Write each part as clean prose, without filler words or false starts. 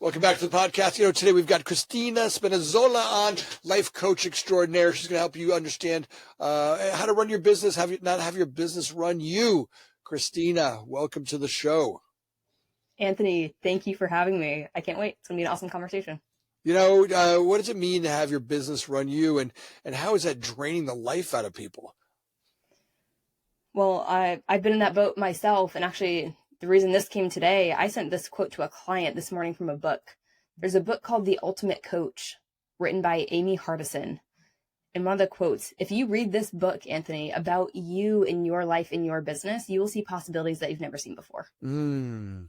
Welcome back to the podcast. Today we've got Christina Spinazola on, life coach extraordinaire. She's going to help you understand how to run your business, not have your business run you. Christina, welcome to the show. Anthony, thank you for having me. I can't wait. It's going to be an awesome conversation. What does it mean to have your business run you, and how is that draining the life out of people? Well, I've been in that boat myself, and actually the reason this came today, I sent this quote to a client this morning from a book. There's a book called The Ultimate Coach, written by Amy Hardison. And one of the quotes, if you read this book, Anthony, about you in your life, in your business, you will see possibilities that you've never seen before. And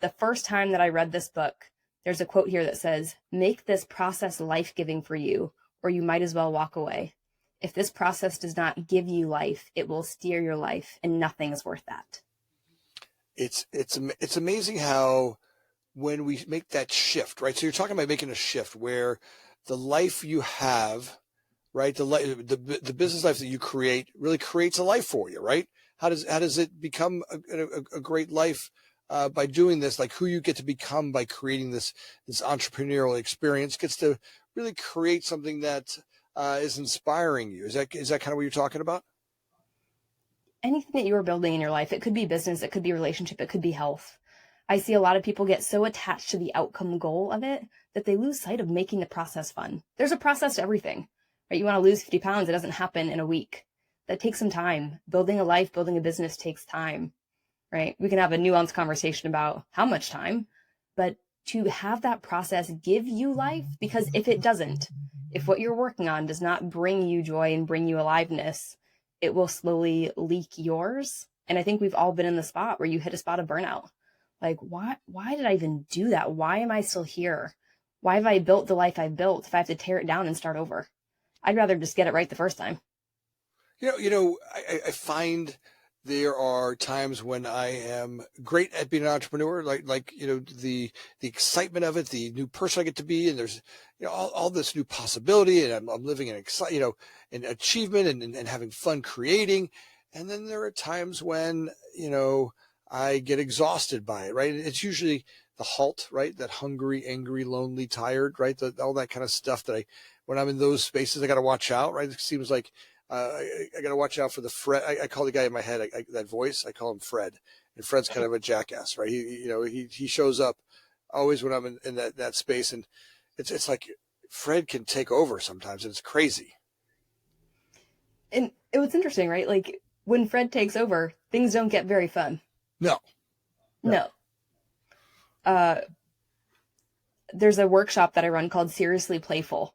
the first time that I read this book, there's a quote here that says, make this process life-giving for you, or you might as well walk away. If this process does not give you life, it will steer your life, and nothing is worth that. It's amazing how when we make that shift, right? So you're talking about making a shift where the life you have, right? The business life that you create really creates a life for you, right? How does it become a great life by doing this? Like, who you get to become by creating this entrepreneurial experience gets to really create something that is inspiring you. Is that kind of what you're talking about? Anything that you are building in your life, it could be business, it could be relationship, it could be health. I see a lot of people get so attached to the outcome goal of it that they lose sight of making the process fun. There's a process to everything, right? You want to lose 50 pounds. It doesn't happen in a week. That takes some time. Building a life, building a business takes time, right? We can have a nuanced conversation about how much time, but to have that process give you life, because if it doesn't, if what you're working on does not bring you joy and bring you aliveness, it will slowly leak yours. And I think we've all been in the spot where you hit a spot of burnout. Like, why did I even do that? Why am I still here? Why have I built the life I've built if I have to tear it down and start over? I'd rather just get it right the first time. I find there are times when I am great at being an entrepreneur, like the excitement of it, the new person I get to be, and there's all this new possibility, and I'm living in in achievement and having fun creating. And then there are times when I get exhausted by it, right? It's usually the halt, right? That hungry, angry, lonely, tired, right? All that kind of stuff when I'm in those spaces, I got to watch out, right? It seems like I got to watch out for the Fred. I call the guy in my head, that voice, I call him Fred. And Fred's kind of a jackass, right? He shows up always when I'm in that space. And it's like Fred can take over sometimes, and it's crazy. And it was interesting, right? Like, when Fred takes over, things don't get very fun. No. There's a workshop that I run called Seriously Playful,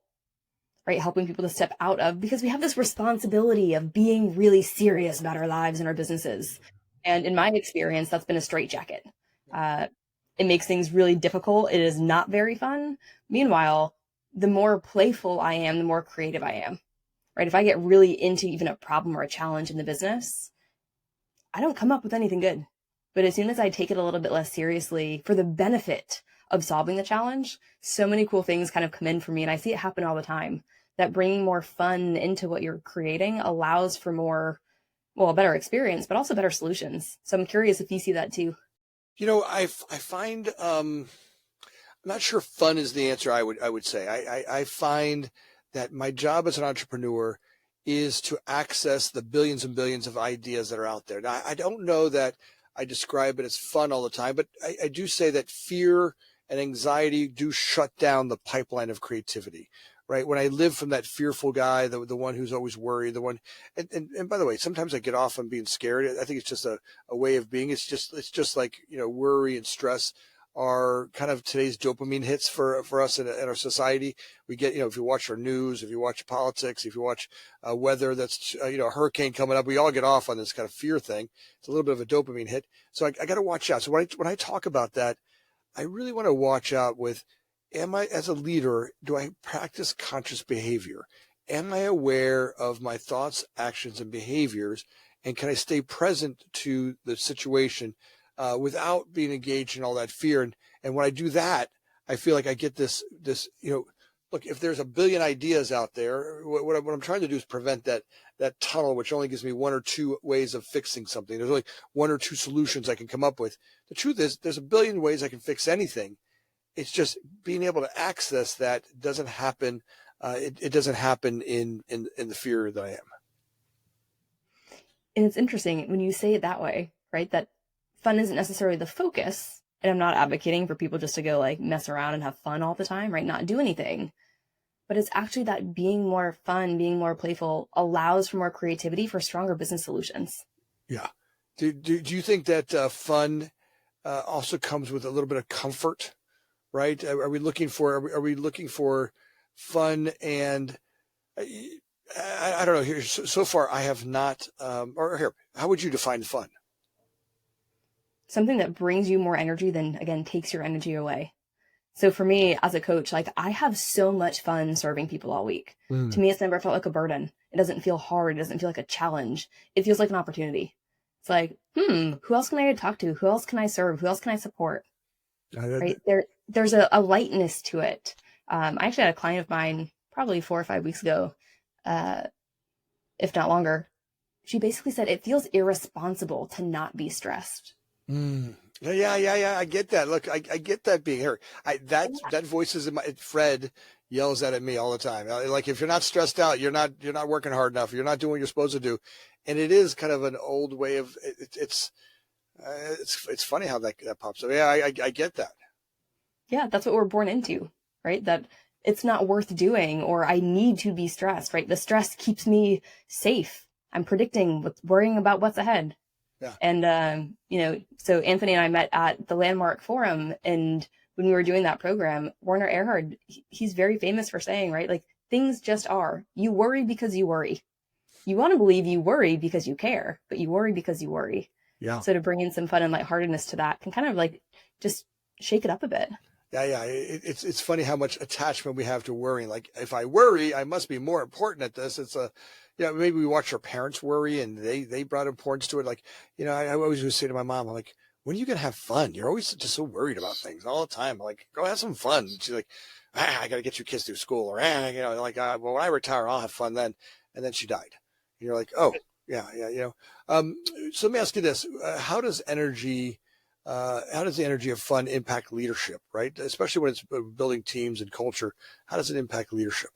right? Helping people to step out of, because we have this responsibility of being really serious about our lives and our businesses. And in my experience, that's been a straitjacket. It makes things really difficult. It is not very fun. Meanwhile, the more playful I am, the more creative I am, right? If I get really into even a problem or a challenge in the business, I don't come up with anything good. But as soon as I take it a little bit less seriously for the benefit of solving the challenge, so many cool things kind of come in for me. And I see it happen all the time, that bringing more fun into what you're creating allows for a better experience, but also better solutions. So I'm curious if you see that too. I find, I'm not sure fun is the answer. I would say, I find that my job as an entrepreneur is to access the billions and billions of ideas that are out there. Now, I don't know that I describe it as fun all the time, but I do say that fear and anxiety do shut down the pipeline of creativity, right? When I live from that fearful guy, the one who's always worried, the one, and by the way, sometimes I get off on being scared. I think it's just a way of being. It's just like, worry and stress are kind of today's dopamine hits for us in our society. We get, if you watch our news, if you watch politics, if you watch weather, that's, a hurricane coming up, we all get off on this kind of fear thing. It's a little bit of a dopamine hit. So I got to watch out. So when I talk about that, I really want to watch out with, am I, as a leader, do I practice conscious behavior? Am I aware of my thoughts, actions, and behaviors? And can I stay present to the situation without being engaged in all that fear? And when I do that, I feel like I get this, look, if there's a billion ideas out there, what I'm trying to do is prevent that tunnel, which only gives me one or two ways of fixing something. There's only one or two solutions I can come up with. The truth is, there's a billion ways I can fix anything. It's just being able to access that doesn't happen. It doesn't happen in the fear that I am. And it's interesting when you say it that way, right? That fun isn't necessarily the focus. And I'm not advocating for people just to go like mess around and have fun all the time, right? Not do anything. But it's actually that being more fun, being more playful allows for more creativity for stronger business solutions. Yeah. Do you think that fun also comes with a little bit of comfort, right? Are we looking for fun? And I don't know. Here so far, I have not. Or here, how would you define fun? Something that brings you more energy than, again, takes your energy away. So for me as a coach, like I have so much fun serving people all week. To me, it's never felt like a burden. It doesn't feel hard. It doesn't feel like a challenge. It feels like an opportunity. It's like, who else can I talk to? Who else can I serve? Who else can I support? Right? There's a lightness to it. I actually had a client of mine probably 4 or 5 weeks ago, if not longer. She basically said it feels irresponsible to not be stressed. Yeah. I get that. Look, I get that being here. That voice is in my. Fred yells that at me all the time. Like if you're not stressed out, you're not working hard enough. You're not doing what you're supposed to do. And it is kind of an old way of it's funny how that pops up. Yeah, I get that. Yeah, that's what we're born into, right? That it's not worth doing, or I need to be stressed, right? The stress keeps me safe. I'm predicting, worrying about what's ahead. Yeah. And, so Anthony and I met at the Landmark Forum. And when we were doing that program, Werner Erhard, he's very famous for saying, right? Like things just are. You worry because you worry. You want to believe you worry because you care, but you worry because you worry. Yeah. So to bring in some fun and lightheartedness to that can kind of like just shake it up a bit. Yeah. It's funny how much attachment we have to worrying. Like if I worry, I must be more important at this. It's maybe we watch our parents worry and they brought importance to it. Like, I always would say to my mom, I'm like, when are you going to have fun? You're always just so worried about things all the time. I'm like, go have some fun. And she's like, I got to get your kids through school, or, well, when I retire, I'll have fun then. And then she died. And you're like, oh yeah. So let me ask you this. How does the energy of fun impact leadership, right? Especially when it's building teams and culture. How does it impact leadership?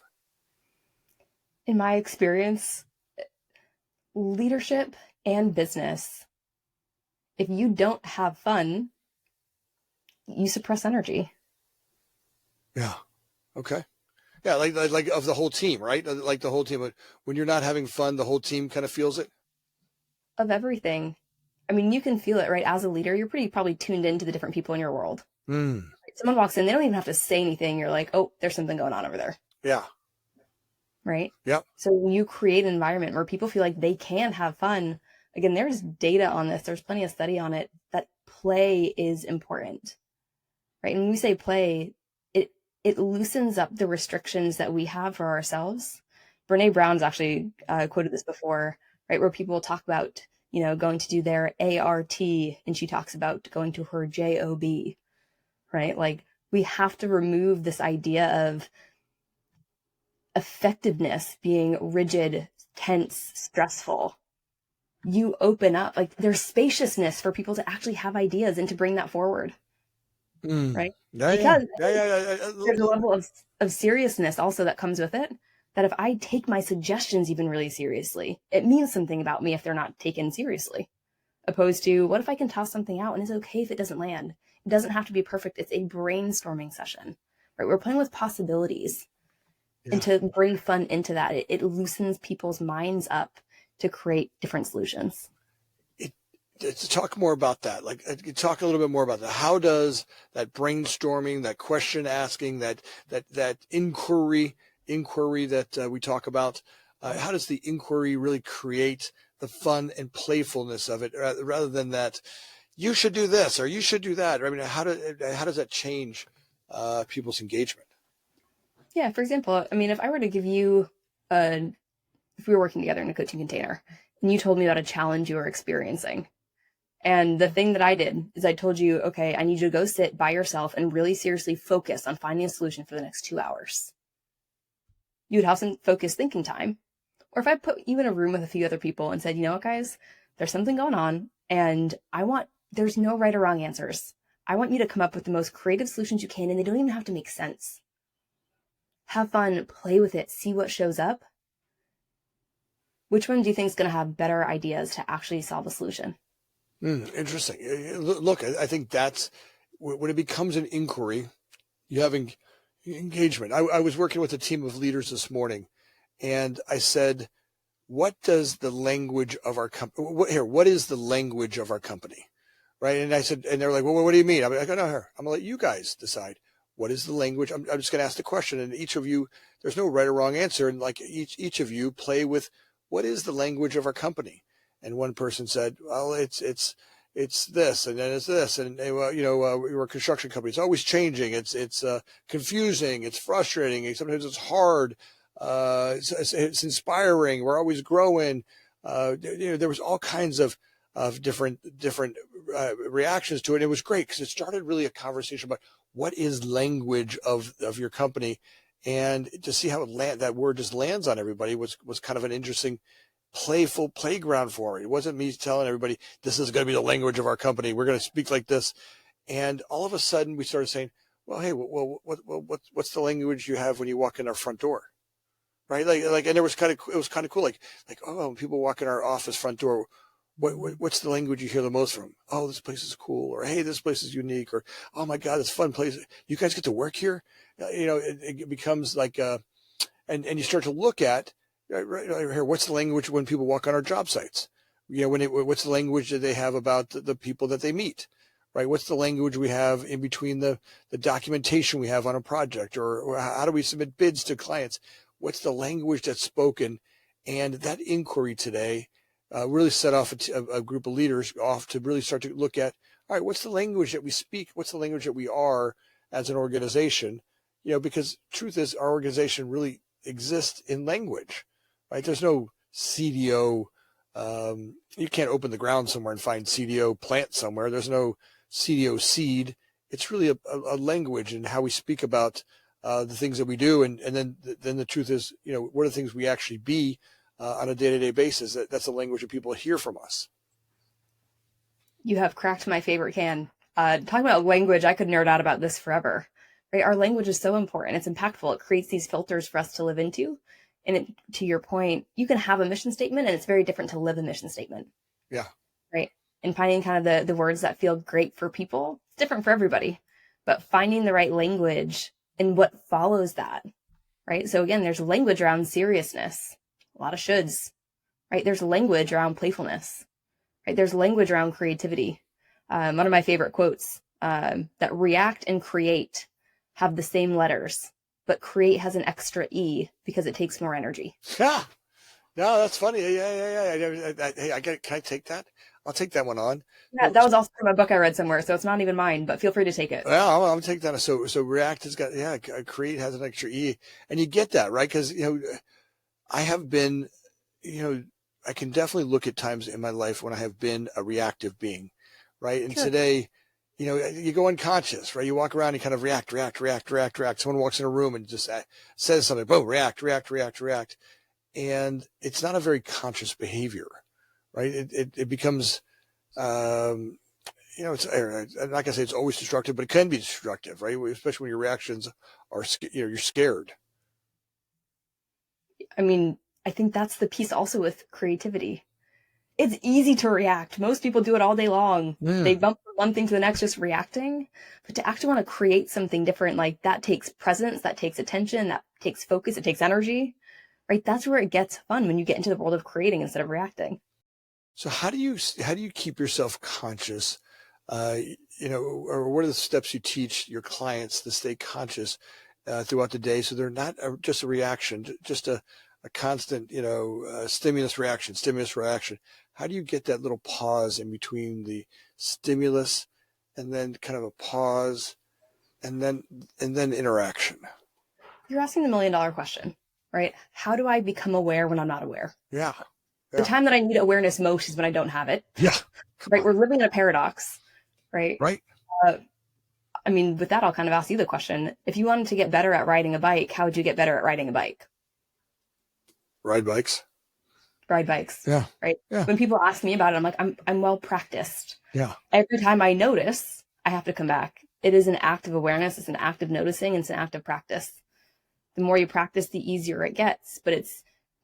In my experience, leadership and business, if you don't have fun, you suppress energy. Yeah. Okay. Yeah, like of the whole team, right? Like the whole team. When you're not having fun, the whole team kind of feels it. Of everything. I mean, you can feel it, right? As a leader, you're pretty probably tuned into the different people in your world. Someone walks in, they don't even have to say anything. You're like, oh, there's something going on over there. Yeah. Right? Yep. So when you create an environment where people feel like they can have fun, again, there's data on this. There's plenty of study on it that play is important, right? And when we say play, it loosens up the restrictions that we have for ourselves. Brene Brown's actually quoted this before, right? Where people talk about, going to do their ART, and she talks about going to her JOB, right? Like we have to remove this idea of effectiveness being rigid, tense, stressful. You open up, like there's spaciousness for people to actually have ideas and to bring that forward. Right? Because there's a level of seriousness also that comes with it, that if I take my suggestions even really seriously, it means something about me if they're not taken seriously. Opposed to, what if I can toss something out and it's okay if it doesn't land? It doesn't have to be perfect. It's a brainstorming session, right? We're playing with possibilities. Yeah. And to bring fun into that, it loosens people's minds up to create different solutions. To talk more about that, like talk a little bit more about that. How does that brainstorming, that question asking, that inquiry that we talk about, how does the inquiry really create the fun and playfulness of it, rather than that you should do this or you should do that? I mean, how does that change people's engagement? Yeah, for example, I mean, if I were to give you if we were working together in a coaching container and you told me about a challenge you were experiencing, and the thing that I did is I told you, okay, I need you to go sit by yourself and really seriously focus on finding a solution for the next 2 hours. You would have some focused thinking time. Or if I put you in a room with a few other people and said, you know what, guys, there's something going on and there's no right or wrong answers. I want you to come up with the most creative solutions you can, and they don't even have to make sense. Have fun, play with it, see what shows up. Which one do you think is going to have better ideas to actually solve a solution? Interesting. Look, I think that's when it becomes an inquiry, you have engagement. I was working with a team of leaders this morning, and I said, what does the language of our company, what is the language of our company? Right. And I said, and they're like, well, what do you mean? I'm like, no, here, I'm going to let you guys decide. What is the language? I'm just going to ask the question, and each of you, there's no right or wrong answer. And like each of you play with, what is the language of our company? And one person said, well, it's this, and then it's this. And we're a construction company. It's always changing. It's confusing. It's frustrating. Sometimes it's hard. It's inspiring. We're always growing. There was all kinds of different reactions to it. It was great because it started really a conversation about what is language of your company, and to see how that word just lands on everybody was kind of an interesting, playful playground for me. It wasn't me telling everybody this is going to be the language of our company. We're going to speak like this, and all of a sudden we started saying, well, hey, what's the language you have when you walk in our front door? Right, and it was kind of cool. Like, oh, when people walk in our office front door, what's the language you hear the most from? Oh, this place is cool, or hey, this place is unique, or oh my God, it's a fun place. You guys get to work here. It becomes like, and you start to look at right here. What's the language when people walk on our job sites? What's the language that they have about the people that they meet? Right, what's the language we have in between the documentation we have on a project, or how do we submit bids to clients? What's the language that's spoken? And that inquiry today really set off a group of leaders off to really start to look at, all right, what's the language that we speak? What's the language that we are as an organization? Because truth is, our organization really exists in language, right? There's no CDO. You can't open the ground somewhere and find CDO plant somewhere. There's no CDO seed. It's really a language and how we speak about the things that we do, and then the truth is, what are the things we actually be on a day-to-day basis? That's the language that people hear from us. You have cracked my favorite can. Talking about language, I could nerd out about this forever. Right? Our language is so important. It's impactful. It creates these filters for us to live into. And to your point, you can have a mission statement, and it's very different to live a mission statement. Yeah. Right. And finding kind of the words that feel great for people, it's different for everybody. But finding the right language and what follows that, right? So again, there's language around seriousness, a lot of shoulds, right? There's language around playfulness, right? There's language around creativity. One of my favorite quotes, that react and create have the same letters, but create has an extra E because it takes more energy. Yeah. No, that's funny. Yeah. Hey, can I take that? I'll take that one on. Yeah, that was also from a book I read somewhere, so it's not even mine, but feel free to take it. Well, I'm take that. So React has got, create has an extra E, and you get that, right? Because, I have been, I can definitely look at times in my life when I have been a reactive being, right? And Sure. today, you go unconscious, right? You walk around and kind of react. Someone walks in a room and just says something, boom, react. And it's not a very conscious behavior, right? It becomes, it's, I'm not gonna say it's always destructive, but it can be destructive, right? Especially when your reactions are, you're scared. I mean, I think that's the piece also with creativity. It's easy to react. Most people do it all day long. They bump from one thing to the next, just reacting. But to actually want to create something different, like that takes presence, that takes attention, that takes focus, it takes energy, right? That's where it gets fun, when you get into the world of creating instead of reacting. So how do you keep yourself conscious? Or what are the steps you teach your clients to stay conscious throughout the day, so they're not just a reaction, just a constant, stimulus reaction. How do you get that little pause in between the stimulus and then kind of a pause and then interaction? You're asking the $1,000,000 question, right? How do I become aware when I'm not aware? Yeah. The time that I need awareness most is when I don't have it. Yeah. Right. We're living in a paradox, right? Right. I mean, with that, I'll kind of ask you the question. If you wanted to get better at riding a bike, how would you get better at riding a bike? Ride bikes. Yeah. Right. Yeah. When people ask me about it, I'm like, I'm well practiced. Yeah. Every time I notice, I have to come back. It is an act of awareness. It's an act of noticing. And it's an act of practice. The more you practice, the easier it gets. But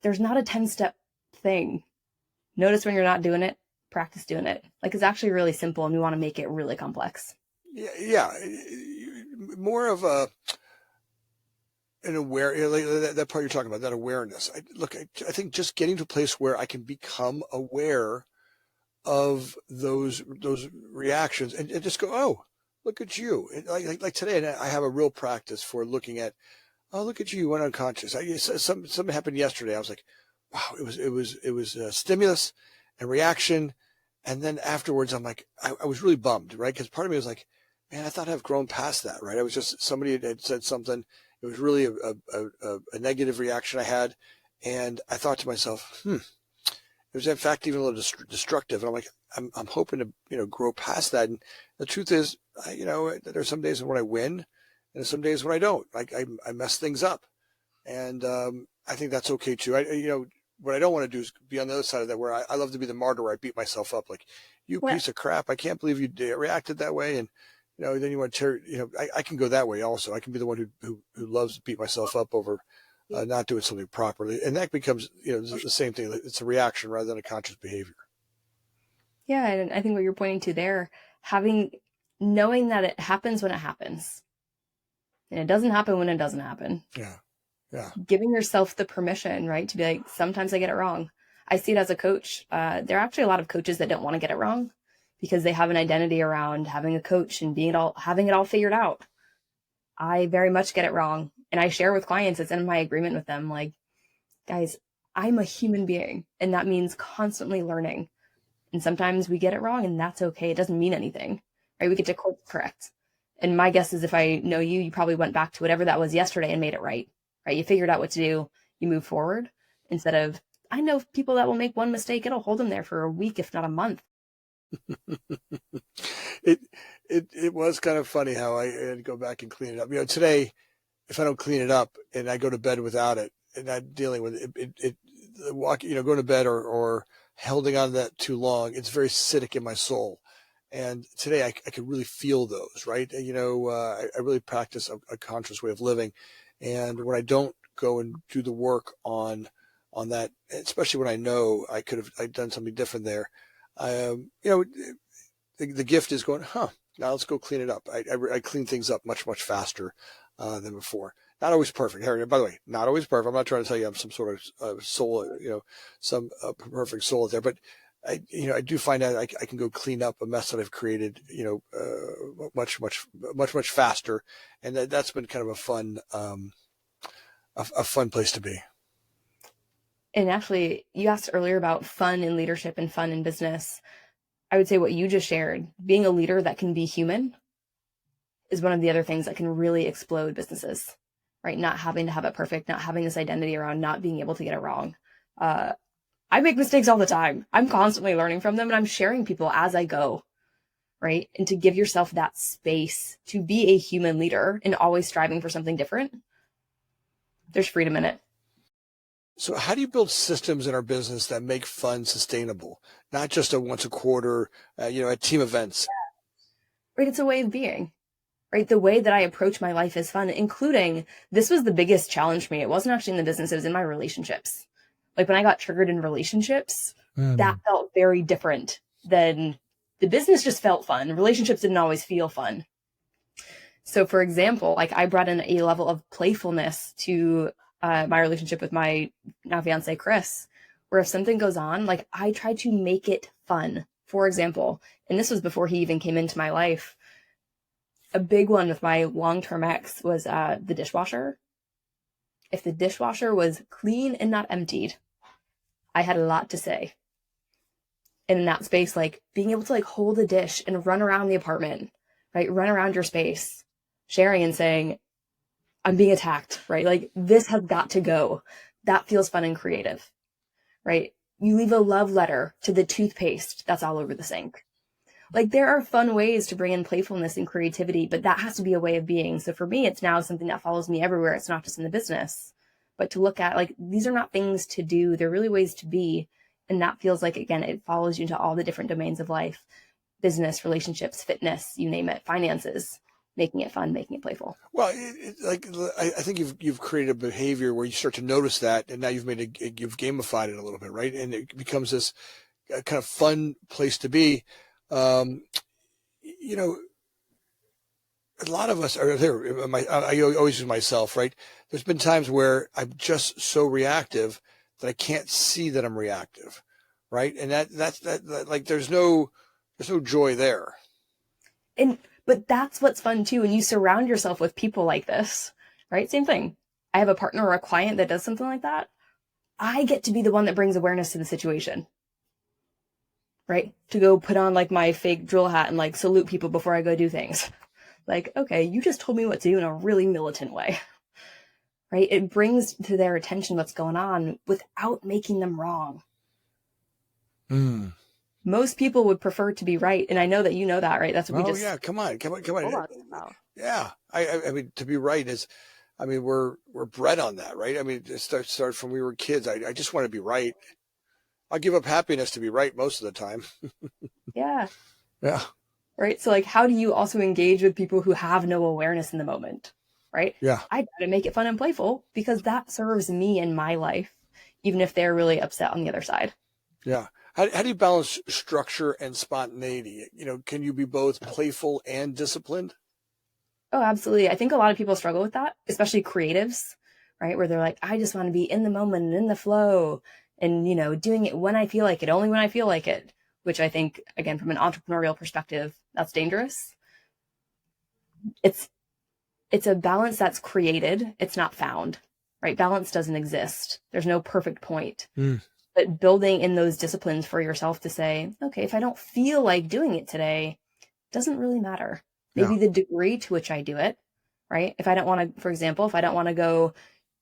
there's not a 10-step thing. Notice when you're not doing it, practice doing it. Like, it's actually really simple, and we want to make it really complex. Yeah. More of an aware, like that part you're talking about, that awareness. I think just getting to a place where I can become aware of those reactions and just go, oh, look at you. Like today, I have a real practice for looking at, oh, look at you, you went unconscious. Something happened yesterday. I was like, wow, it was stimulus and reaction. And then afterwards, I'm like, I was really bummed, right? Because part of me was like, man, I thought I've grown past that, right? I was just, somebody had said something. It was really a negative reaction I had. And I thought to myself, it was in fact even a little destructive. And I'm like, I'm hoping to, grow past that. And the truth is, there's some days when I win and some days when I don't. Like I mess things up. And I think that's okay too. What I don't want to do is be on the other side of that, where I love to be the martyr, where I beat myself up. Like, you piece of crap. I can't believe you reacted that way. And, then you want to tear, I can go that way also. I can be the one who loves to beat myself up over not doing something properly. And that becomes, the same thing. It's a reaction rather than a conscious behavior. Yeah. And I think what you're pointing to there, knowing that it happens when it happens, and it doesn't happen when it doesn't happen. Yeah. Yeah. Giving yourself the permission, right? To be like, sometimes I get it wrong. I see it as a coach. There are actually a lot of coaches that don't want to get it wrong because they have an identity around having a coach and having it all figured out. I very much get it wrong. And I share with clients, it's in my agreement with them, like, guys, I'm a human being, and that means constantly learning. And sometimes we get it wrong, and that's okay. It doesn't mean anything, right? We get to course correct. And my guess is, if I know you probably went back to whatever that was yesterday and made it right. Right? You figured out what to do. You move forward, instead of, I know people that will make one mistake. It'll hold them there for a week, if not a month. It was kind of funny how I had to go back and clean it up. Today, if I don't clean it up and I go to bed without it, and I'm dealing with going to bed or holding on to that too long, it's very acidic in my soul. And today I could really feel those, right? I really practice a conscious way of living. And when I don't go and do the work on that, especially when I know I'd done something different there, the gift is going, now let's go clean it up. I clean things up much, much faster than before. Not always perfect. Harry, by the way, not always perfect. I'm not trying to tell you I'm some sort of soul, some perfect soul out there, but I do find out I can go clean up a mess that I've created, much, much, much, much faster. And that's been kind of a fun place to be. And actually, you asked earlier about fun in leadership and fun in business. I would say what you just shared, being a leader that can be human, is one of the other things that can really explode businesses, right? Not having to have it perfect, not having this identity around not being able to get it wrong. I make mistakes all the time. I'm constantly learning from them, and I'm sharing people as I go, right? And to give yourself that space to be a human leader and always striving for something different, there's freedom in it. So how do you build systems in our business that make fun sustainable, not just a once a quarter, at team events? Right. It's a way of being, right? The way that I approach my life is fun, including, this was the biggest challenge for me. It wasn't actually in the business. It was in my relationships. Like, when I got triggered in relationships, that felt very different than the business. Just felt fun. Relationships didn't always feel fun. So, for example, like, I brought in a level of playfulness to my relationship with my now fiance, Chris, where if something goes on, like, I try to make it fun. For example, and this was before he even came into my life, a big one with my long-term ex was the dishwasher. If the dishwasher was clean and not emptied, I had a lot to say. And in that space, like, being able to, like, hold a dish and run around the apartment, right? Run around your space, sharing and saying, I'm being attacked, right? Like, this has got to go. That feels fun and creative, right? You leave a love letter to the toothpaste that's all over the sink. Like, there are fun ways to bring in playfulness and creativity, but that has to be a way of being. So for me, it's now something that follows me everywhere. It's not just in the business, but to look at, like, these are not things to do. They're really ways to be. And that feels like, again, it follows you into all the different domains of life. business, relationships, fitness, you name it, finances, making it fun, making it playful. Well, I think you've created a behavior where you start to notice that, and now you've gamified it a little bit, right? And it becomes this kind of fun place to be. Um, you know, a lot of us are there. I always use myself, right? There's been times where I'm just so reactive that I can't see that I'm reactive, right? And that's like there's no joy there. But that's what's fun too, when you surround yourself with people like this, right? Same thing. I have a partner or a client that does something like that. I get to be the one that brings awareness to the situation, right? To go put on like my fake drill hat and like salute people before I go do things. Like, okay, you just told me what to do in a really militant way, right? It brings to their attention what's going on without making them wrong. Mm. Most people would prefer to be right. And I know that you know that, right? That's what we just... yeah, come on. About. Yeah. I mean, to be right is, I mean, we're bred on that, right? I mean, it starts from we were kids. I just want to be right. I'll give up happiness to be right most of the time. Yeah. Yeah. Right. So like, how do you also engage with people who have no awareness in the moment? Right. Yeah. I try to make it fun and playful because that serves me in my life, even if they're really upset on the other side. Yeah. How do you balance structure and spontaneity? You know, can you be both playful and disciplined? Oh, absolutely. I think a lot of people struggle with that, especially creatives, right? Where they're like, I just want to be in the moment and in the flow and, you know, doing it when I feel like it, only when I feel like it, which I think, again, from an entrepreneurial perspective, that's dangerous. It's a balance that's created. It's not found, right? Balance doesn't exist. There's no perfect point. Mm. But building in those disciplines for yourself to say, okay, if I don't feel like doing it today, it doesn't really matter. Maybe the degree to which I do it, right? If I don't want to, for example, if I don't want to go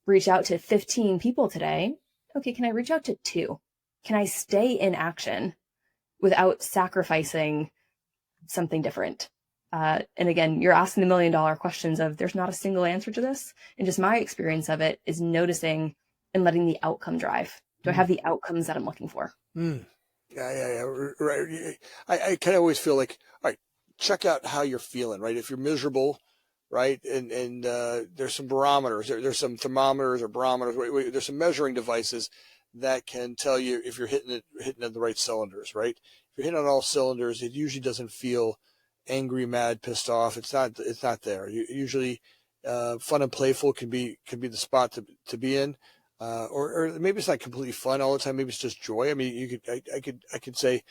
reach out to 15 people today, okay, can I reach out to 2? Can I stay in action without sacrificing something different? And again, you're asking the $1 million questions of there's not a single answer to this. And just my experience of it is noticing and letting the outcome drive. Do I have the outcomes that I'm looking for? Mm. Yeah. Right. I kind of always feel like, all right, check out how you're feeling, right? If you're miserable, right? And there's some barometers, there's some thermometers or barometers, there's some measuring devices that can tell you if you're hitting at the right cylinders, right? If you're hitting on all cylinders, it usually doesn't feel angry, mad, pissed off. It's not there. Usually, fun and playful can be the spot to be in. Or maybe it's not completely fun all the time. Maybe it's just joy. I mean, I could say,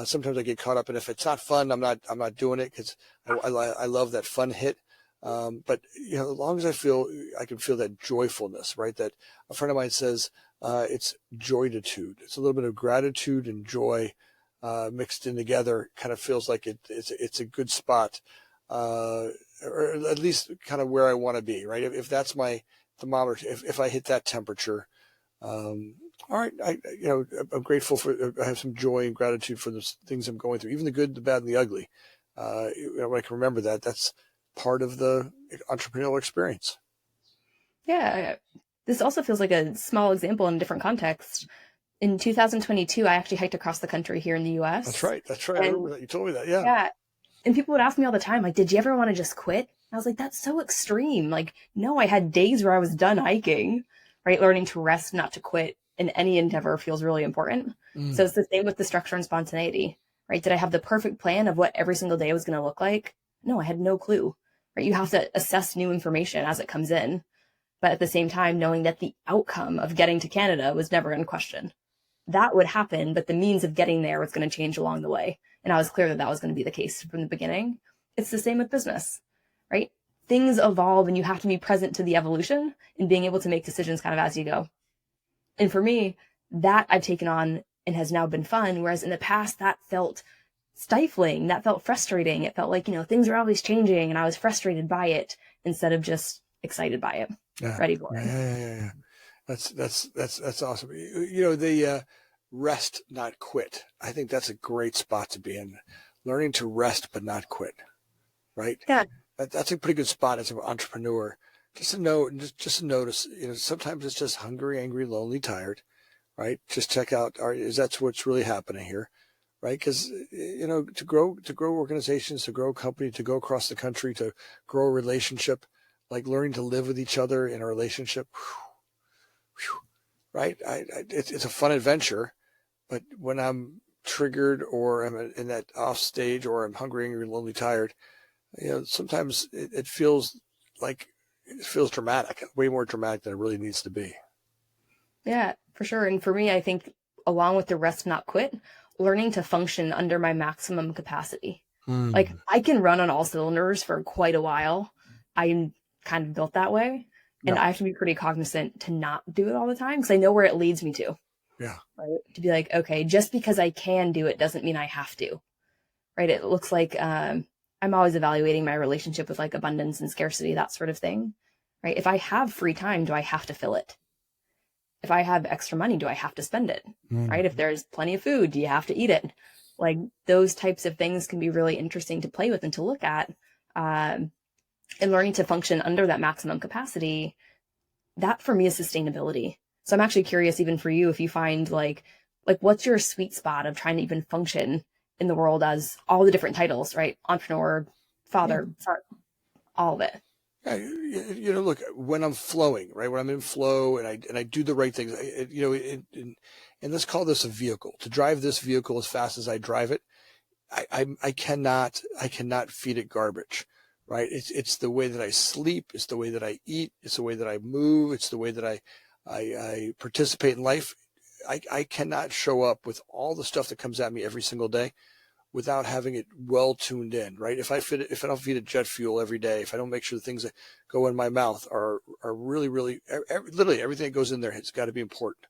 sometimes I get caught up, and if it's not fun, I'm not doing it because I love that fun hit. But you know, as long as I can feel that joyfulness, right? That a friend of mine says, it's joytitude. It's a little bit of gratitude and joy, mixed in together. Kind of feels like it's a good spot, or at least kind of where I want to be, right? If that's my thermometer, if I hit that temperature, all right, I'm grateful I have some joy and gratitude for the things I'm going through, even the good, the bad, and the ugly. When I can remember that's part of the entrepreneurial experience. Yeah. This also feels like a small example in a different context. In 2022, I actually hiked across the country here in the US. That's right. I remember that. You told me that. Yeah. Yeah. And people would ask me all the time, like, did you ever want to just quit? I was like, that's so extreme. Like, no, I had days where I was done hiking, right? Learning to rest, not to quit in any endeavor feels really important. So it's the same with the structure and spontaneity, right? Did I have the perfect plan of what every single day was going to look like? No, I had no clue, right? You have to assess new information as it comes in. But at the same time, knowing that the outcome of getting to Canada was never in question. That would happen, but the means of getting there was going to change along the way. And I was clear that was going to be the case from the beginning. It's the same with business, right? Things evolve and you have to be present to the evolution and being able to make decisions kind of as you go. And for me, that I've taken on and has now been fun. Whereas in the past, that felt stifling. That felt frustrating. It felt like, things are always changing and I was frustrated by it instead of just excited by it. Yeah. Ready for it. Yeah. That's awesome. The rest, not quit. I think that's a great spot to be in. Learning to rest but not quit, right? Yeah. That's a pretty good spot as an entrepreneur. Just to know, just to notice. Sometimes it's just hungry, angry, lonely, tired, right? Just check out. Is that what's really happening here? right? Because, to grow organizations, to grow a company, to go across the country, to grow a relationship, like learning to live with each other in a relationship, right? It's a fun adventure, but when I'm triggered or I'm in that off stage or I'm hungry, angry, lonely, tired, sometimes it feels dramatic, way more dramatic than it really needs to be. Yeah, for sure. And for me, I think along with the rest not quit, learning to function under my maximum capacity. Like Hmm. I can run on all cylinders for quite a while. I'm kind of built that way. And Yeah. I have to be pretty cognizant to not do it all the time because I know where it leads me to. Yeah. Right. To be like, okay, just because I can do it doesn't mean I have to. Right. It looks like I'm always evaluating my relationship with like abundance and scarcity, that sort of thing. Right. If I have free time, do I have to fill it? If I have extra money, do I have to spend it? Hmm. Right? If there's plenty of food, do you have to eat it? Like those types of things can be really interesting to play with and to look at. And learning to function under that maximum capacity, that for me is sustainability. So I'm actually curious, even for you, if you find like what's your sweet spot of trying to even function in the world as all the different titles, right? Entrepreneur, Yeah. father, all of it. Yeah, look, when I'm flowing, right? When I'm in flow and I do the right things, and let's call this a vehicle. To drive this vehicle as fast as I drive it, I cannot feed it garbage, right? It's the way that I sleep, it's the way that I eat, it's the way that I move, it's the way that I participate in life. I cannot show up with all the stuff that comes at me every single day without having it well tuned in, right? If I don't feed it jet fuel every day, if I don't make sure the things that go in my mouth are really, really, literally everything that goes in there has got to be important,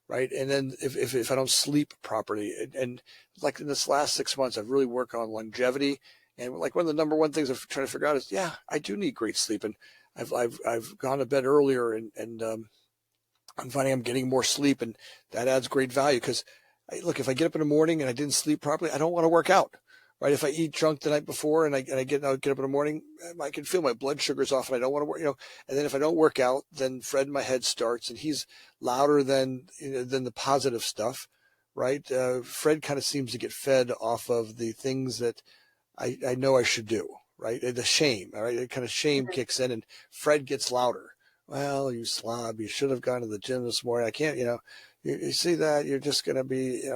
right? And then if I don't sleep properly, and like in this last 6 months, I've really worked on longevity. And like one of the number one things I'm trying to figure out is, yeah, I do need great sleep. And I've gone to bed earlier and I'm finding I'm getting more sleep, and that adds great value because, look, if I get up in the morning and I didn't sleep properly, I don't want to work out, right? If I eat junk the night before and I get up in the morning, I can feel my blood sugar's off and I don't want to work, and then if I don't work out, then Fred in my head starts and he's louder than the positive stuff, right? Fred kind of seems to get fed off of the things that I know I should do, right? The shame, all right? It kind of shame kicks in and Fred gets louder. Well, you slob, you should have gone to the gym this morning. I can't, you see that you're just going to be,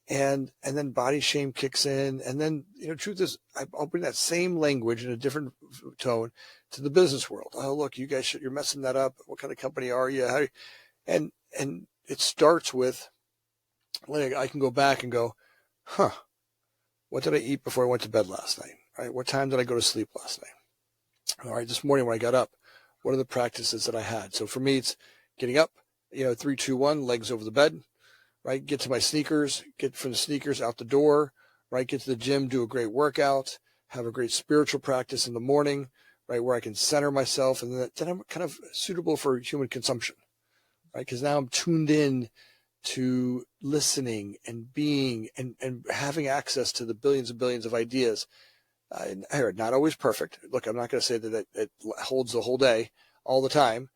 and then body shame kicks in. And then, truth is I'll bring that same language in a different tone to the business world. Oh, look, you guys you're messing that up. What kind of company are you? And it starts with, like, I can go back and go, huh, what did I eat before I went to bed last night? Right? What time did I go to sleep last night? All right, this morning when I got up, what are the practices that I had? So for me, it's getting up, 3, 2, 1, legs over the bed, right? Get to my sneakers, get from the sneakers out the door, right? Get to the gym, do a great workout, have a great spiritual practice in the morning, right? Where I can center myself, and then I'm kind of suitable for human consumption, right? Because now I'm tuned in to listening and being and having access to the billions and billions of ideas. Not always perfect. Look, I'm not going to say that it holds the whole day all the time,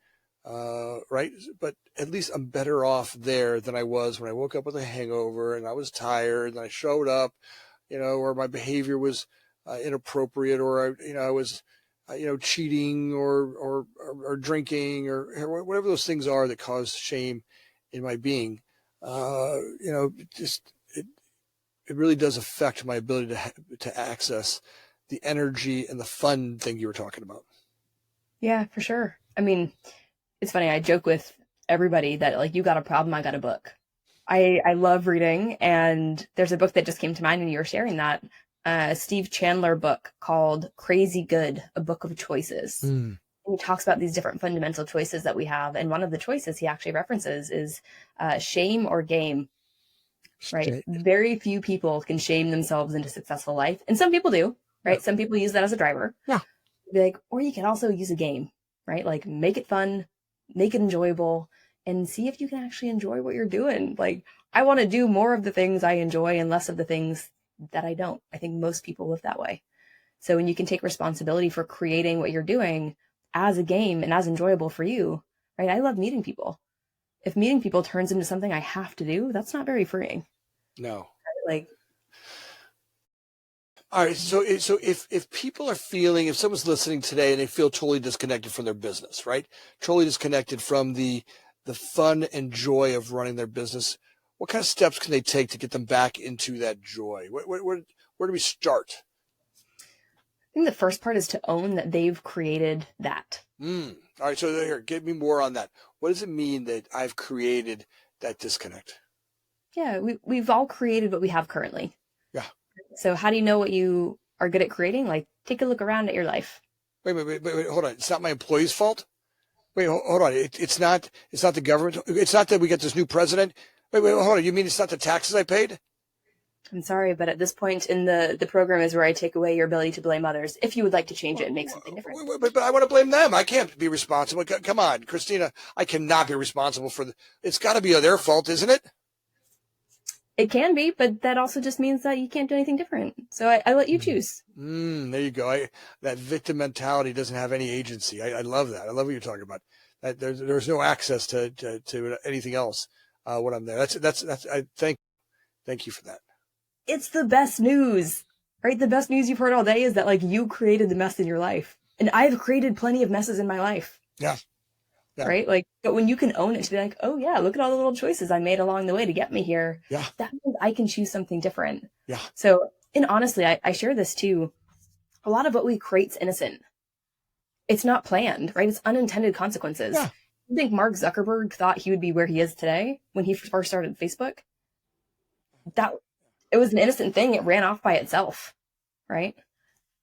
right? But at least I'm better off there than I was when I woke up with a hangover and I was tired and I showed up, or my behavior was inappropriate, or I was, cheating or drinking or whatever those things are that cause shame in my being. Just it really does affect my ability to access the energy and the fun thing you were talking about. Yeah, for sure. I mean, it's funny. I joke with everybody that like you got a problem, I got a book. I love reading, and there's a book that just came to mind when you were sharing that. Steve Chandler book called Crazy Good, a book of choices. Mm. And he talks about these different fundamental choices that we have, and one of the choices he actually references is shame or game. Right? Very few people can shame themselves into successful life, and some people do. Right? Yeah. Some people use that as a driver. Yeah. Be like, or you can also use a game, right? Like make it fun, make it enjoyable, and see if you can actually enjoy what you're doing. Like, I want to do more of the things I enjoy and less of the things that I don't. I think most people live that way. So when you can take responsibility for creating what you're doing as a game and as enjoyable for you, right? I love meeting people. If meeting people turns into something I have to do, that's not very freeing. No. Like All right. So if people are feeling, if someone's listening today and they feel totally disconnected from their business, right? Totally disconnected from the fun and joy of running their business, what kind of steps can they take to get them back into that joy? Where do we start? I think the first part is to own that they've created that. All right. So here, give me more on that. What does it mean that I've created that disconnect? Yeah, we've all created what we have currently. Yeah. So how do you know what you are good at creating? Like, take a look around at your life. Wait, hold on. It's not my employee's fault. Wait, hold on. It's not the government. It's not that we got this new president. Wait, hold on. You mean it's not the taxes I paid? I'm sorry, but at this point in the program is where I take away your ability to blame others. If you would like to change it and make something different. But I want to blame them. I can't be responsible. Come on, Christina. I cannot be responsible for it's got to be their fault, isn't it? It can be, but that also just means that you can't do anything different. So I let you choose. There you go. That victim mentality doesn't have any agency. I love that. I love what you're talking about. That there's no access to anything else when I'm there. I thank you for that. It's the best news, right? The best news you've heard all day is that like you created the mess in your life, and I've created plenty of messes in my life. Yeah. Yeah. Right? Like, but when you can own it to be like, oh yeah, look at all the little choices I made along the way to get me here. Yeah. That means I can choose something different. Yeah. So, and honestly, I share this too. A lot of what we create's innocent. It's not planned, right? It's unintended consequences. Yeah. You think Mark Zuckerberg thought he would be where he is today when he first started Facebook? It was an innocent thing. It ran off by itself, right?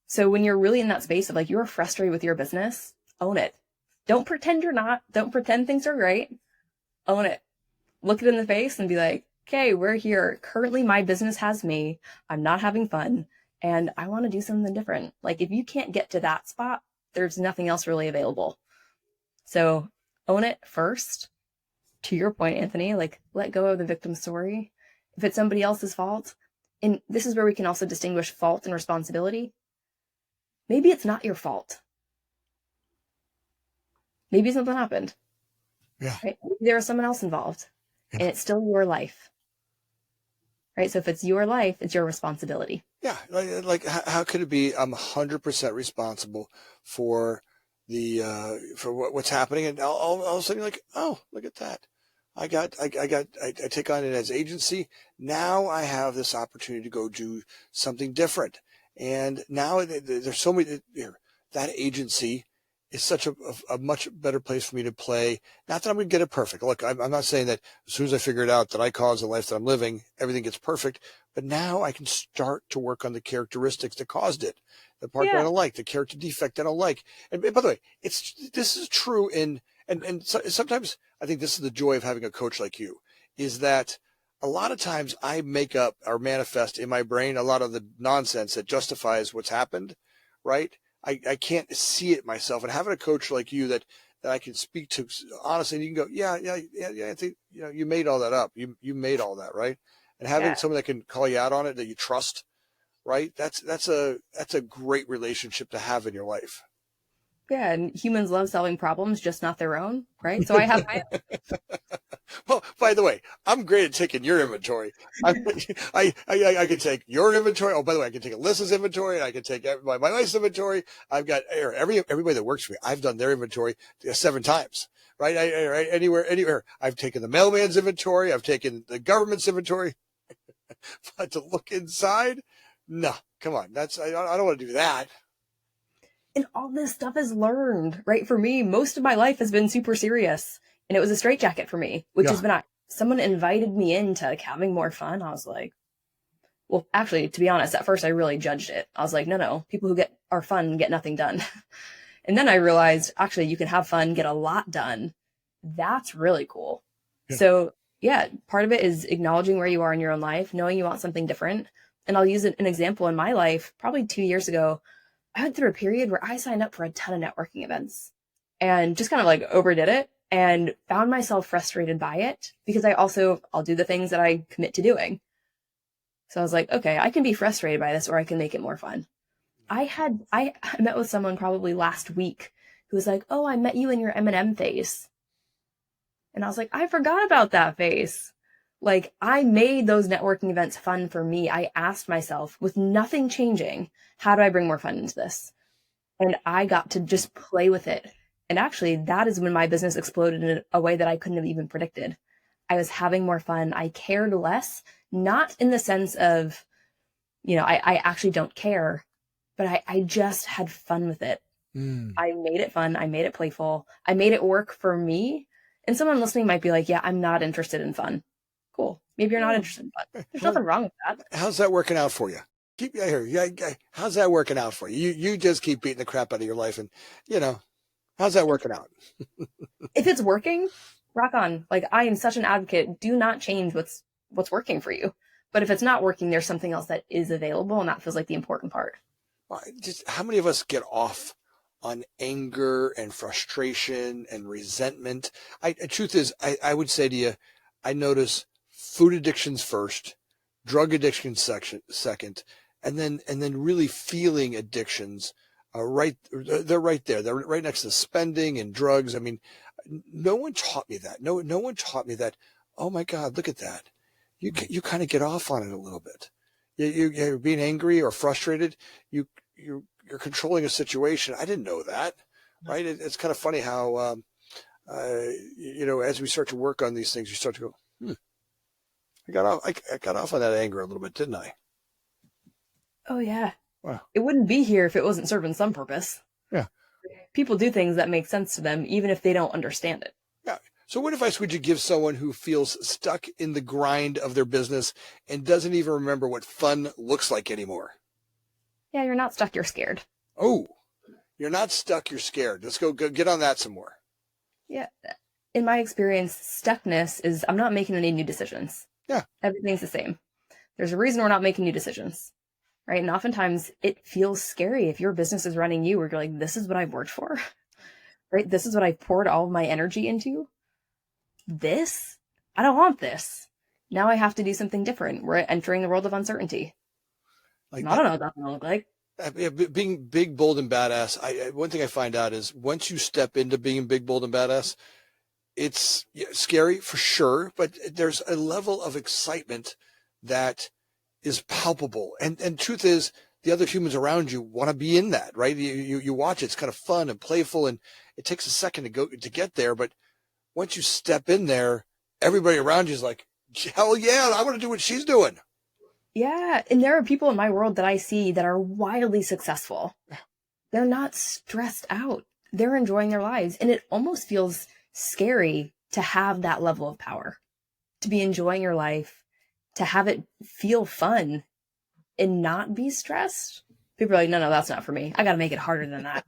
So when you're really in that space of like, you're frustrated with your business, own it. Don't pretend you're not. Don't pretend things are great. Own it. Look it in the face and be like, okay, we're here. Currently, my business has me. I'm not having fun. And I want to do something different. Like, if you can't get to that spot, there's nothing else really available. So own it first. To your point, Anthony, like, let go of the victim story. If it's somebody else's fault, and this is where we can also distinguish fault and responsibility. Maybe it's not your fault. Maybe something happened. Yeah. Right? Maybe there was someone else involved, and it's still your life. Right? So if it's your life, it's your responsibility. Yeah. Like how could it be? I'm 100% responsible for for what's happening, and all of a sudden you're like, oh, look at that. I take on it as agency. Now I have this opportunity to go do something different. And now there's so many, that agency is such a much better place for me to play. Not that I'm going to get it perfect. Look, I'm not saying that as soon as I figure it out that I caused the life that I'm living, everything gets perfect. But now I can start to work on the characteristics that caused it, the part that I don't like, the character defect I don't like. And by the way, this is true and sometimes I think this is the joy of having a coach like you, is that a lot of times I make up or manifest in my brain a lot of the nonsense that justifies what's happened, right? I can't see it myself. And having a coach like you that I can speak to honestly, and you can go, yeah, I think, you made all that up. You made all that, right? And having someone that can call you out on it, that you trust, right? That's a great relationship to have in your life. Yeah, and humans love solving problems, just not their own, right? So I have my Well, by the way, I'm great at taking your inventory. I can take your inventory. Oh, by the way, I can take Alyssa's inventory. I can take my wife's inventory. I've got everybody that works for me. I've done their inventory 7 times, right? Anywhere. I've taken the mailman's inventory. I've taken the government's inventory. But to look inside, no, come on. I don't want to do that. And all this stuff is learned, right? For me, most of my life has been super serious. And it was a straitjacket for me, which has been, someone invited me into like having more fun. I was like, well, actually, to be honest, at first I really judged it. I was like, no, people who are fun get nothing done. And then I realized, actually, you can have fun, get a lot done. That's really cool. Yeah. So yeah, part of it is acknowledging where you are in your own life, knowing you want something different. And I'll use an example in my life. Probably 2 years ago, I went through a period where I signed up for a ton of networking events and just kind of like overdid it and found myself frustrated by it because I'll do the things that I commit to doing. So I was like, okay, I can be frustrated by this or I can make it more fun. I met with someone probably last week who was like, oh, I met you in your M&M phase. And I was like, I forgot about that phase. Like, I made those networking events fun for me. I asked myself, with nothing changing, how do I bring more fun into this? And I got to just play with it. And actually, that is when my business exploded in a way that I couldn't have even predicted. I was having more fun. I cared less, not in the sense of, I actually don't care, but I just had fun with it. I made it fun. I made it playful. I made it work for me. And someone listening might be like, yeah, I'm not interested in fun. Cool. Maybe you're not interested in fun. There's nothing wrong with that. How's that working out for you? Keep here. Yeah, how's that working out for you? You just keep beating the crap out of your life, and how's that working out? If it's working, rock on. Like, I am such an advocate. Do not change what's working for you. But if it's not working, there's something else that is available, and that feels like the important part. Just how many of us get off on anger and frustration and resentment? The truth is, I would say to you, I notice food addictions first, drug addiction second, and then really feeling addictions they're right there. They're right next to spending and drugs. I mean, no one taught me that. No one taught me that. Oh my God, look at that. You kind of get off on it a little bit. You're being angry or frustrated. You're controlling a situation. I didn't know that, right? It's kind of funny how as we start to work on these things, you start to go, I got off on that anger a little bit, didn't I? Oh yeah. Wow. It wouldn't be here if it wasn't serving some purpose. Yeah. People do things that make sense to them, even if they don't understand it. Yeah. So what advice would you give someone who feels stuck in the grind of their business and doesn't even remember what fun looks like anymore? Yeah, you're not stuck, you're scared. Oh, you're not stuck, you're scared. Let's go get on that some more. Yeah. In my experience, stuckness is I'm not making any new decisions. Yeah. Everything's the same. There's a reason we're not making new decisions, right? And oftentimes it feels scary if your business is running you, where you're like, this is what I've worked for, right? This is what I poured all of my energy into. I don't want this. Now I have to do something different. We're entering the world of uncertainty. I don't know what that's going to look like. Being big, bold, and badass. One thing I find out is once you step into being big, bold, and badass, it's scary for sure, but there's a level of excitement that is palpable. And truth is, the other humans around you want to be in that, right? You watch it, it's kind of fun and playful, and it takes a second to get there. But once you step in there, everybody around you is like, hell yeah, I want to do what she's doing. Yeah. And there are people in my world that I see that are wildly successful. They're not stressed out. They're enjoying their lives. And it almost feels scary to have that level of power, to be enjoying your life, to have it feel fun and not be stressed. People are like, no, that's not for me. I got to make it harder than that.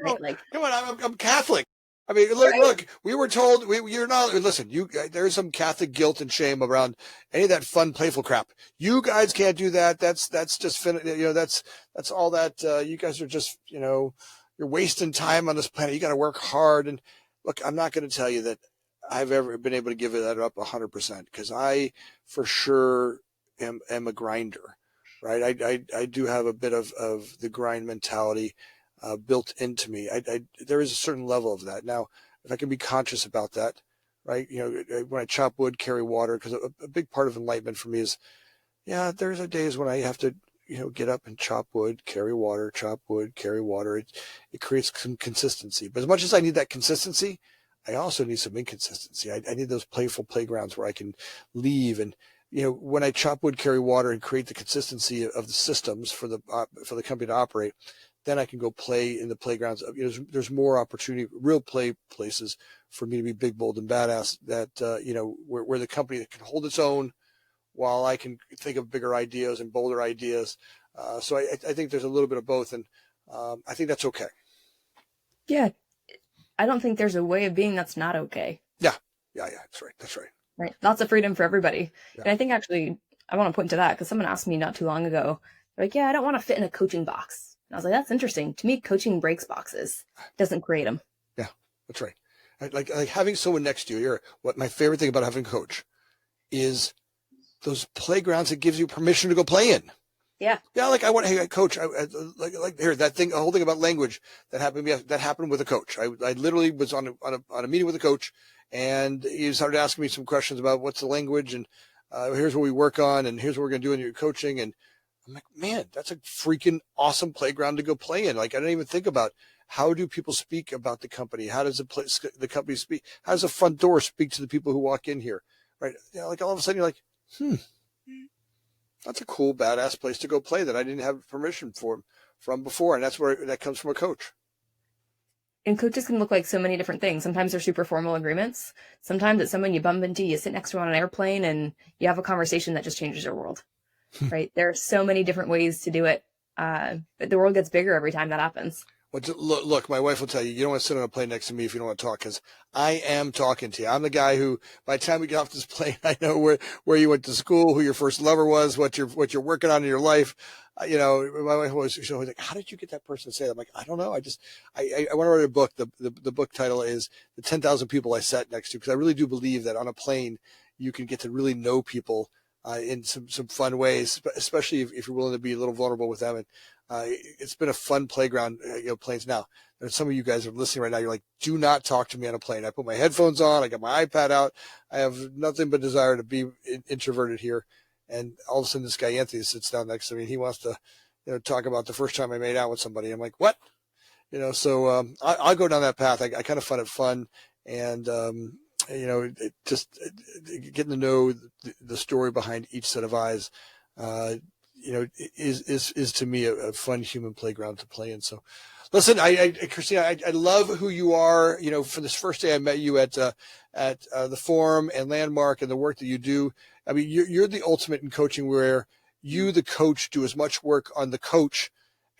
Right? Like, come on, I'm Catholic. I mean, look, we were told you're not. Listen, there's some Catholic guilt and shame around any of that fun, playful crap. You guys can't do that. That's just that's all that. You guys are just you're wasting time on this planet. You got to work hard. And look, I'm not going to tell you that I've ever been able to give that up 100% because I for sure am a grinder, right? I do have a bit of the grind mentality. Built into me. There is a certain level of that. Now, if I can be conscious about that, right? When I chop wood, carry water, because a big part of enlightenment for me is, there's days when I have to, get up and chop wood, carry water, chop wood, carry water. It creates some consistency. But as much as I need that consistency, I also need some inconsistency. I need those playful playgrounds where I can leave and, when I chop wood, carry water, and create the consistency of the systems for the company to operate, then I can go play in the playgrounds. There's more opportunity, real play places for me to be big, bold, and badass that, where the company can hold its own while I can think of bigger ideas and bolder ideas. So I think there's a little bit of both. And I think that's okay. Yeah. I don't think there's a way of being that's not okay. Yeah. That's right. Right. Lots of freedom for everybody. Yeah. And I think actually I want to point to that because someone asked me not too long ago, they're like, I don't want to fit in a coaching box. And I was like, that's interesting. To me, coaching breaks boxes, doesn't create them. Yeah, that's right. Like having someone next to you. What my favorite thing about having a coach is those playgrounds that gives you permission to go play in. Yeah. Yeah, like hey, coach, like here, that thing, the whole thing about language that happened with a coach. I literally was on a meeting with a coach, and he started asking me some questions about what's the language, and Here's what we work on, and here's what we're going to do in your coaching. And I'm like, man, that's a freaking awesome playground to go play in. Like, I didn't even think about how do people speak about the company? How does the company speak? How does the front door speak to the people who walk in here? Right? Like all of a sudden you're like, that's a cool, badass place to go play that I didn't have permission from before. And that's where that comes from a coach. And coaches can look like so many different things. Sometimes they're super formal agreements. Sometimes it's someone you bump into, you sit next to on an airplane, and you have a conversation that just changes your world, right? There are so many different ways to do it. But the world gets bigger every time that happens. Well, look, my wife will tell you don't want to sit on a plane next to me if you don't want to talk, because I am talking to you. I'm the guy who, by the time we get off this plane, I know where you went to school, who your first lover was, what you're working on in your life. My wife always like, how did you get that person to say that? I'm like, I don't know. I want to write a book. The book title is The 10,000 People I Sat Next to, because I really do believe that on a plane, you can get to really know people in some fun ways, especially if you're willing to be a little vulnerable with them. And it's been a fun playground, planes. Now, there's some of you guys are listening right now. You're like, do not talk to me on a plane. I put my headphones on. I got my iPad out. I have nothing but desire to be introverted here. And all of a sudden, this guy, Anthony, sits down next to me. And he wants to, talk about the first time I made out with somebody. I'm like, what? So I'll go down that path. I kind of find it fun. And, just getting to know the story behind each set of eyes, is to me a fun human playground to play in. So listen, Christina, I love who you are. For this first day I met you at the Forum and Landmark and the work that you do. I mean, you're the ultimate in coaching, where you, the coach, do as much work on the coach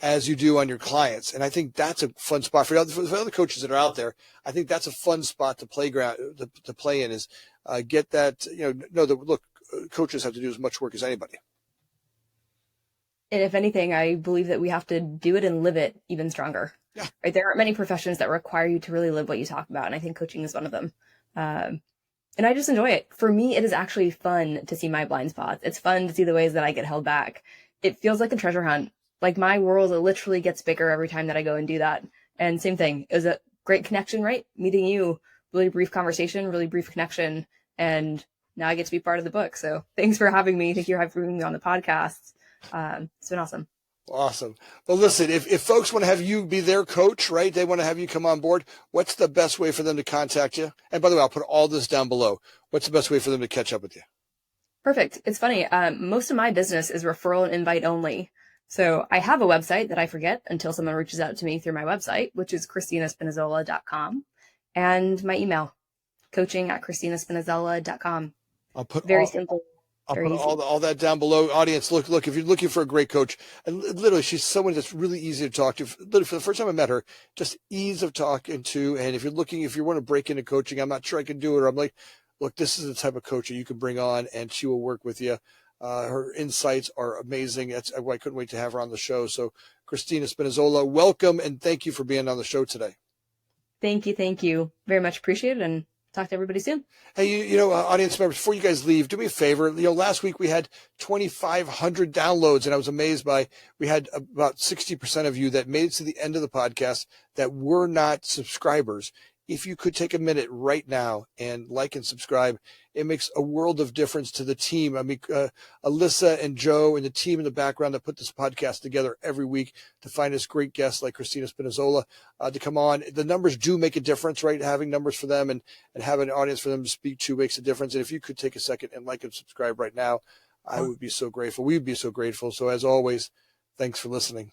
as you do on your clients. And I think that's a fun spot for other coaches that are out there. I think that's a fun spot to play in, is get that, know that, look, coaches have to do as much work as anybody. And if anything, I believe that we have to do it and live it even stronger. Yeah. Right? There aren't many professions that require you to really live what you talk about. And I think coaching is one of them. And I just enjoy it. For me, it is actually fun to see my blind spots. It's fun to see the ways that I get held back. It feels like a treasure hunt. Like, my world literally gets bigger every time that I go and do that. And same thing. It was a great connection, right? Meeting you, really brief conversation, really brief connection. And now I get to be part of the book. So thanks for having me. Thank you for having me on the podcast. It's been awesome. Awesome. Well, listen, if folks want to have you be their coach, right, they want to have you come on board, what's the best way for them to contact you? And by the way, I'll put all this down below. What's the best way for them to catch up with you? Perfect. It's funny. Most of my business is referral and invite only. So I have a website that I forget until someone reaches out to me through my website, which is ChristinaSpinazola.com, and my email, coaching@ChristinaSpinazola.com. I'll put very simple. I'll put all that down below. Audience, look, if you're looking for a great coach, and literally she's someone that's really easy to talk to. Literally, for the first time I met her, just ease of talking to. And if you want to break into coaching, I'm not sure I can do it. Or I'm like, look, this is the type of coach that you can bring on, and she will work with you. Her insights are amazing. That's why I couldn't wait to have her on the show. So Christina Spinazola, welcome, and thank you for being on the show today. Thank you. Very much appreciated, and talk to everybody soon. Hey, audience members, before you guys leave, do me a favor. Last week we had 2,500 downloads, and I was amazed we had about 60% of you that made it to the end of the podcast that were not subscribers. If you could take a minute right now and like and subscribe, it makes a world of difference to the team. I mean, Alyssa and Joe and the team in the background that put this podcast together every week to find us great guests like Christina Spinazola to come on. The numbers do make a difference, right? Having numbers for them and having an audience for them to speak to makes a difference. And if you could take a second and like and subscribe right now, I would be so grateful. We would be so grateful. So as always, thanks for listening.